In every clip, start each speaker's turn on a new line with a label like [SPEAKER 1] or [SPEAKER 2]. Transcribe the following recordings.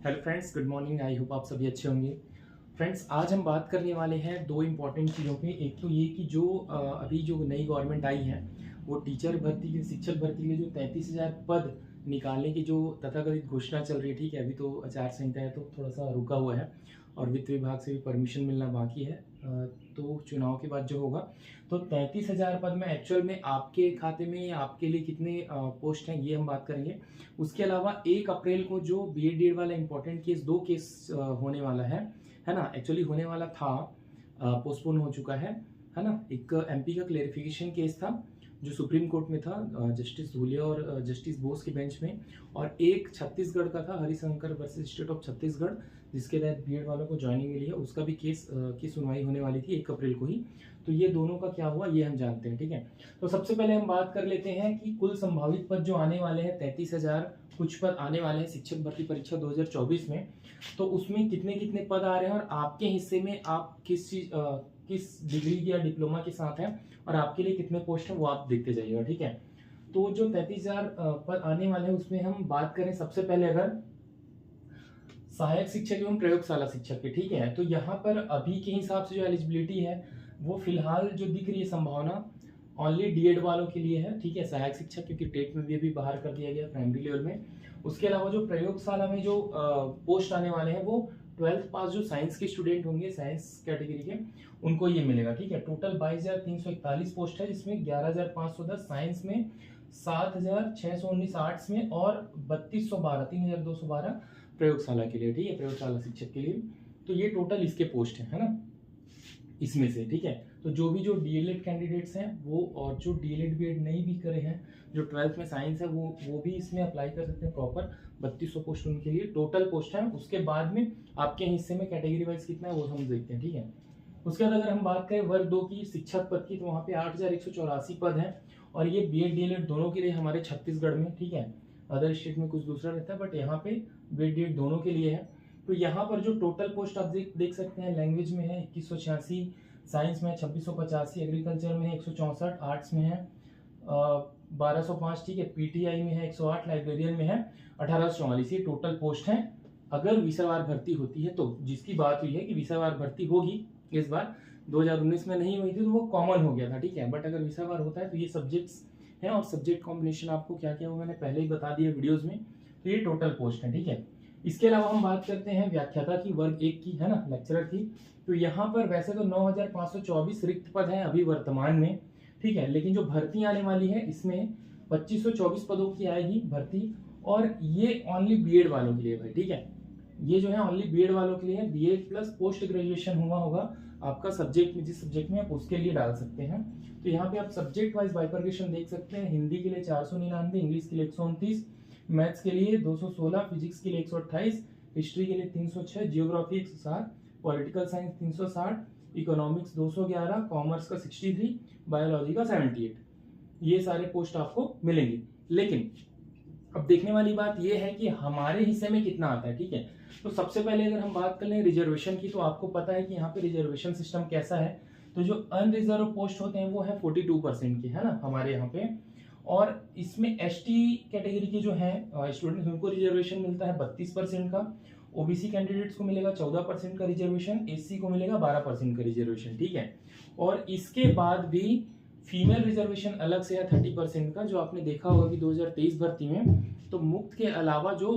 [SPEAKER 1] Hello friends, good morning. I hope आप सभी अच्छे होंगे। फ्रेंड्स, आज हम बात करने वाले हैं दो इम्पॉर्टेंट चीज़ों पे। एक तो ये कि जो अभी जो नई गवर्नमेंट आई है वो टीचर भर्ती के शिक्षक भर्ती के लिए जो 33,000 पद निकालने की जो तथाकथित घोषणा चल रही है। ठीक है, अभी तो आचार संहिता है तो थोड़ा सा रुका हुआ है और वित्त विभाग से भी परमिशन मिलना बाकी है। तो चुनाव के बाद जो होगा तो 33,000 पद में एक्चुअल में आपके खाते में या आपके लिए कितने पोस्ट हैं ये हम बात करेंगे। उसके अलावा 1 अप्रैल को जो बीएड डीएड वाला इंपॉर्टेंट केस, 2 केस होने वाला है ना। एक्चुअली होने वाला था, पोस्टपोन हो चुका है ना। एक एमपी का क्लेरिफिकेशन केस था जो सुप्रीम कोर्ट में था, जस्टिस धूलिया और जस्टिस बोस के बेंच में, और एक छत्तीसगढ़ का था, Harishankar versus state of Chhattisgarh, जिसके तहत बीएड वालों को ज्वाइनिंग मिली है। उसका भी केस की सुनवाई होने वाली थी 1 अप्रैल को ही। तो ये दोनों का क्या हुआ ये हम जानते हैं। ठीक है, तो सबसे पहले हम बात कर लेते हैं कि कुल संभावित पद जो आने वाले हैं 33,000 कुछ पद आने वाले हैं शिक्षक भर्ती परीक्षा 2024 में। तो उसमें कितने कितने पद आ रहे हैं और आपके हिस्से में आप किस डिग्री या डिप्लोमा के साथ हैं और आपके लिए कितने पोस्ट हैं वो आप देखते जाइएगा। ठीक है, तो जो 33,000 पद आने वाले हैं उसमें हम बात करें सबसे पहले अगर सहायक शिक्षक एवं प्रयोगशाला शिक्षक की। ठीक है, तो यहाँ पर अभी के हिसाब से जो एलिजिबिलिटी है वो फिलहाल जो दिख रही है संभावना ओनली डीएड वालों के लिए है। ठीक है, सहायक शिक्षक क्योंकि टेट में भी अभी बाहर कर दिया गया प्राइमरी लेवल में। उसके अलावा जो प्रयोगशाला में जो पोस्ट आने वाले हैं वो 12th पास जो साइंस के स्टूडेंट होंगे, साइंस कैटेगरी के, उनको ये मिलेगा। ठीक है, टोटल 22,341 पोस्ट है जिसमें 11,510 साइंस में, 7,619 आर्ट्स में और 3,212 प्रयोगशाला के लिए। ठीक है, प्रयोगशाला शिक्षक के लिए। तो ये टोटल इसके पोस्ट है ना, इसमें से। ठीक है, तो जो भी जो डीएलएड कैंडिडेट्स हैं वो, और जो डीएलएड बीएड नहीं भी करे हैं, जो 12th में साइंस है वो भी इसमें अप्लाई कर सकते हैं। प्रॉपर 3200 पोस्ट उनके लिए टोटल पोस्ट है। उसके बाद में आपके हिस्से में कैटेगरी वाइज कितना है वो हम देखते हैं। ठीक है, उसके बाद अगर हम बात करें वर्ग 2 की शिक्षक पद की, तो वहाँ पे 8,184 पद हैं और ये बीएड डीएलएड दोनों के लिए हमारे छत्तीसगढ़ में। ठीक है, अदर स्टेट में कुछ दूसरा रहता है बट यहाँ पे बीएड डीएलएड दोनों के लिए है। तो यहाँ पर जो टोटल पोस्ट आप देख सकते हैं, लैंग्वेज में है 2186, साइंस में 2685, एग्रीकल्चर में है 164, आर्ट्स में है 1205, ठीक है, पीटीआई में है 108, लाइब्रेरियन में है 1844। ये टोटल पोस्ट हैं। अगर विषयवार भर्ती होती है तो, जिसकी बात हुई है कि विषयवार भर्ती होगी इस बार, 2019 में नहीं हुई थी तो वो कॉमन हो गया था। ठीक है, बट अगर विषयवार होता है तो ये सब्जेक्ट्स हैं और सब्जेक्ट कॉम्बिनेशन आपको क्या क्या वो मैंने पहले ही बता दिया वीडियोज में। तो ये टोटल पोस्ट है। ठीक है, इसके अलावा हम बात करते हैं व्याख्याता की, वर्ग 1 की, है ना, लेक्चरर की। तो यहाँ पर वैसे तो 9,524 रिक्त पद हैं अभी वर्तमान में। ठीक है, लेकिन जो भर्ती आने वाली है इसमें 2,524 पदों की आएगी भर्ती, और ये ओनली बीएड वालों के लिए भाई। ठीक है, ये जो है ओनली बीएड वालों के लिए है। बीएड प्लस पोस्ट ग्रेजुएशन हुआ होगा आपका सब्जेक्ट में, जिस सब्जेक्ट में आप उसके लिए डाल सकते हैं। तो यहाँ पे आप सब्जेक्ट वाइज बाइफर्केशन देख सकते हैं। हिंदी के लिए 499, इंग्लिश के लिए 129, मैथ्स के लिए 216, फिजिक्स के लिए 128, हिस्ट्री के लिए 306, geography 160, political science 360, economics 211, commerce का 63, बायोलॉजी का 78। ये सारे पोस्ट आपको मिलेंगे। लेकिन अब देखने वाली बात यह है कि हमारे हिस्से में कितना आता है। ठीक है, तो सबसे पहले अगर हम बात कर लें रिजर्वेशन की, तो आपको पता है कि यहाँ पे रिजर्वेशन सिस्टम कैसा है। तो जो अनरिजर्व पोस्ट होते हैं वो है 42% के, है ना, हमारे यहाँ पे। और इसमें एसटी कैटेगरी के जो हैं स्टूडेंट्स, उनको रिजर्वेशन मिलता है 32% का। ओबीसी कैंडिडेट्स को मिलेगा 14% का रिजर्वेशन, एससी को मिलेगा 12% का रिजर्वेशन। ठीक है, और इसके बाद भी फीमेल रिजर्वेशन अलग से है 30% का, जो आपने देखा होगा कि 2023 भर्ती में तो मुक्त के अलावा जो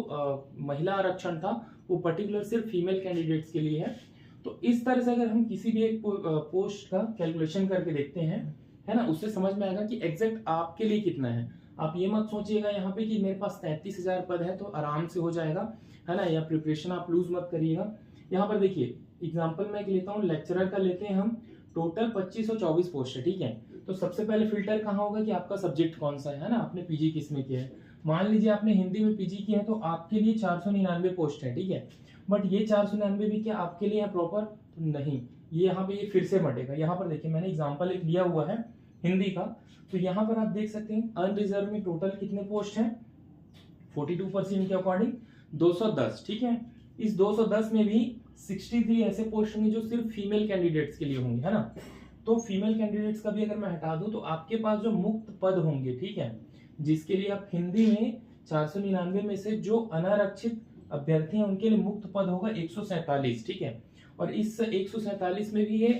[SPEAKER 1] महिला आरक्षण था वो पर्टिकुलर सिर्फ फीमेल कैंडिडेट्स के लिए है। तो इस तरह से अगर हम किसी भी एक पोस्ट का कैलकुलेशन करके देखते हैं, है ना, उससे समझ में आएगा कि एग्जैक्ट आपके लिए कितना है। आप ये मत सोचिएगा यहाँ पे कि मेरे पास 33,000 पद है तो आराम से हो जाएगा, है ना, या प्रिपरेशन आप लूज मत करिएगा। यहाँ पर देखिए एग्जाम्पल मैं लेता हूँ, लेक्चरर का लेते हैं हम, टोटल 2,524 पोस्ट है। ठीक है, तो सबसे पहले फिल्टर कहाँ होगा कि आपका सब्जेक्ट कौन सा है ना, आपने पीजी किस में किया है। मान लीजिए आपने हिंदी में पीजी किया है तो आपके लिए 499 पोस्ट है। ठीक है, बट ये 499 भी क्या आपके लिए है प्रॉपर? तो नहीं, ये यहाँ पे ये फिर से बटेगा। यहाँ पर देखिए मैंने एग्जाम्पल एक लिया हुआ है हिंदी का, तो यहाँ पर आप देख सकते हैं अनरिजर्व में टोटल कितने पोस्ट हैं 42% के अकॉर्डिंग 210। ठीक है, इस 210 में भी 63 ऐसे पोस्ट होंगे जो सिर्फ फीमेल कैंडिडेट्स के लिए होंगे, है ना। तो फीमेल कैंडिडेट्स का भी अगर मैं हटा दूं तो आपके पास जो मुक्त पद होंगे, ठीक है, जिसके लिए आप हिंदी में 499 में से जो अनारक्षित अभ्यर्थी हैं उनके लिए मुक्त पद होगा 147, ठीक है। और इस 147 में भी ये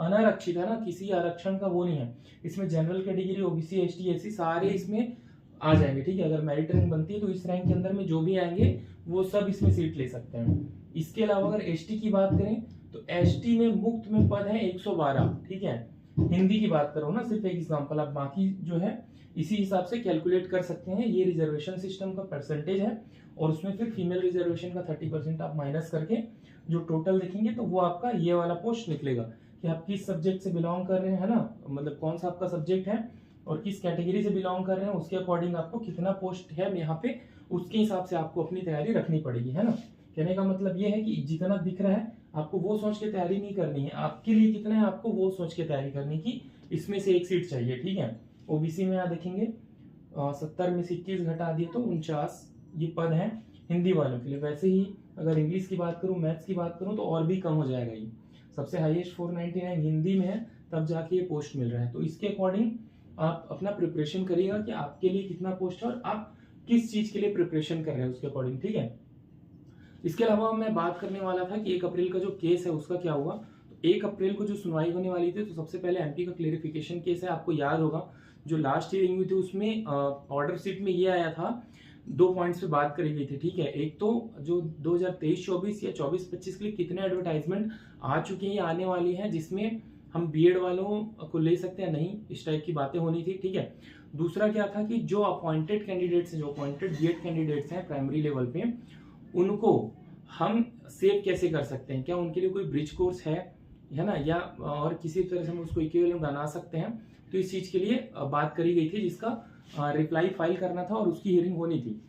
[SPEAKER 1] अनारक्षित है ना, किसी आरक्षण का वो नहीं है, इसमें general category, OBC, ST, SC सारे इसमें आ जाएंगे, ठीक है। अगर मेरिट रैंक बनती है तो इस रैंक के अंदर में जो भी आएंगे वो सब इसमें सीट ले सकते हैं। इसके अलावा अगर एसटी की बात करें तो एसटी में मुक्त में पद है 112, ठीक है। हिंदी की बात करो ना, सिर्फ एक एग्जांपल, आप बाकी जो है इसी हिसाब से कैलकुलेट कर सकते हैं। ये रिजर्वेशन सिस्टम का परसेंटेज है और उसमें फिर फीमेल रिजर्वेशन का 30% आप माइनस करके जो टोटल देखेंगे तो वो आपका ये वाला पोस्ट निकलेगा कि आप किस सब्जेक्ट से बिलोंग कर रहे हैं ना, मतलब कौन सा आपका सब्जेक्ट है और किस कैटेगरी से बिलोंग कर रहे हैं, उसके अकॉर्डिंग आपको कितना पोस्ट है यहाँ पे, उसके हिसाब से आपको अपनी तैयारी रखनी पड़ेगी, है ना। कहने का मतलब ये है कि जितना दिख रहा है आपको वो सोच के तैयारी नहीं करनी है, आपके लिए कितना है आपको वो सोच के तैयारी करनी की इसमें से एक सीट चाहिए, ठीक है। ओबीसी में यहाँ देखेंगे 70 में से 21 घटा दिए तो 49 ये पद है हिंदी वालों के लिए। वैसे ही अगर इंग्लिश की बात करूँ, मैथ्स की बात करूँ तो और भी कम हो जाएगा। ये सबसे हाईएस्ट 499 हिंदी में है, तब जाके ये पोस्ट मिल रहा है। तो इसके अकॉर्डिंग आप अपना प्रिपरेशन करिएगा कि आपके लिए कितना पोस्ट है और आप किस चीज के लिए प्रिपरेशन कर रहे हैं उसके अकॉर्डिंग, ठीक है। इसके अलावा मैं बात करने वाला था कि 1 अप्रैल का जो केस है उसका क्या हुआ। तो 1 अप्रैल को जो सुनवाई होने वाली थी, तो सबसे पहले एमपी का क्लेरिफिकेशन केस है। आपको याद होगा जो लास्ट हियरिंग हुई थी उसमें ऑर्डर सीट में ये आया था, 2 पॉइंट्स पे बात करी गई थी, ठीक है। एक तो जो 2023-24 या 24-25 के लिए कितने एडवर्टाइजमेंट आ चुके हैं, आने वाली हैं, जिसमें हम बीएड वालों को ले सकते हैं नहीं, इस टाइप की बातें होनी थी, ठीक है। दूसरा क्या था कि जो अपॉइंटेड कैंडिडेट्स हैं, जो अपॉइंटेड बीएड कैंडिडेट्स हैं प्राइमरी लेवल पे, उनको हम सेव कैसे कर सकते हैं, क्या उनके लिए कोई ब्रिज कोर्स है ना, या और किसी तरह से हम उसको इक्विवेलेंट बना सकते हैं। तो इस चीज के लिए बात करी गई थी, जिसका रिप्लाई फाइल करना था और उसकी हियरिंग होनी थी।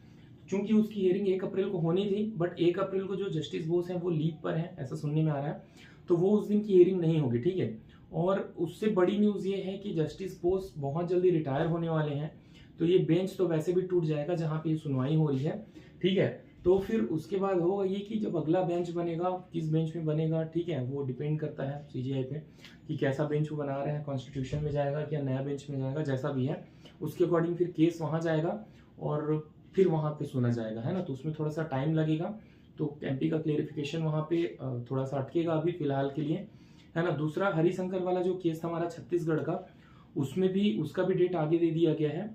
[SPEAKER 1] चूंकि उसकी हियरिंग 1 अप्रैल को होनी थी, बट 1 अप्रैल को जो जस्टिस बोस हैं वो लीव पर हैं, ऐसा सुनने में आ रहा है, तो वो उस दिन की हियरिंग नहीं होगी, ठीक है। और उससे बड़ी न्यूज ये है कि जस्टिस बोस बहुत जल्दी रिटायर होने वाले हैं, तो ये बेंच तो वैसे भी टूट जाएगा जहाँ पे ये सुनवाई हो रही है, ठीक है। तो फिर उसके बाद होगा ये कि जब अगला बेंच बनेगा, किस बेंच में बनेगा, ठीक है, वो डिपेंड करता है सीजीआई पे कि कैसा बेंच वो बना रहे हैं, कॉन्स्टिट्यूशन में जाएगा क्या नया बेंच में जाएगा, जैसा भी है उसके अकॉर्डिंग फिर केस वहाँ जाएगा और फिर वहाँ पे सुना जाएगा, है ना। तो उसमें थोड़ा सा टाइम लगेगा, तो एमपी का क्लेरिफिकेशन वहाँ पे थोड़ा सा अटकेगा अभी फिलहाल के लिए, है ना। दूसरा हरिशंकर वाला जो केस था हमारा छत्तीसगढ़ का, उसमें भी उसका भी डेट आगे दे दिया गया है,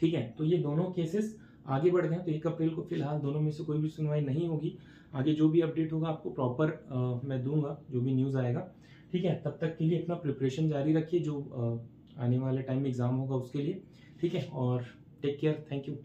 [SPEAKER 1] ठीक है। तो ये दोनों केसेस आगे बढ़ गए, तो 1 अप्रैल को फिलहाल दोनों में से कोई भी सुनवाई नहीं होगी। आगे जो भी अपडेट होगा आपको प्रॉपर मैं दूंगा, जो भी न्यूज़ आएगा, ठीक है। तब तक के लिए अपना प्रिपरेशन जारी रखिए, जो आने वाले टाइम में एग्जाम होगा उसके लिए, ठीक है। और टेक केयर, थैंक यू।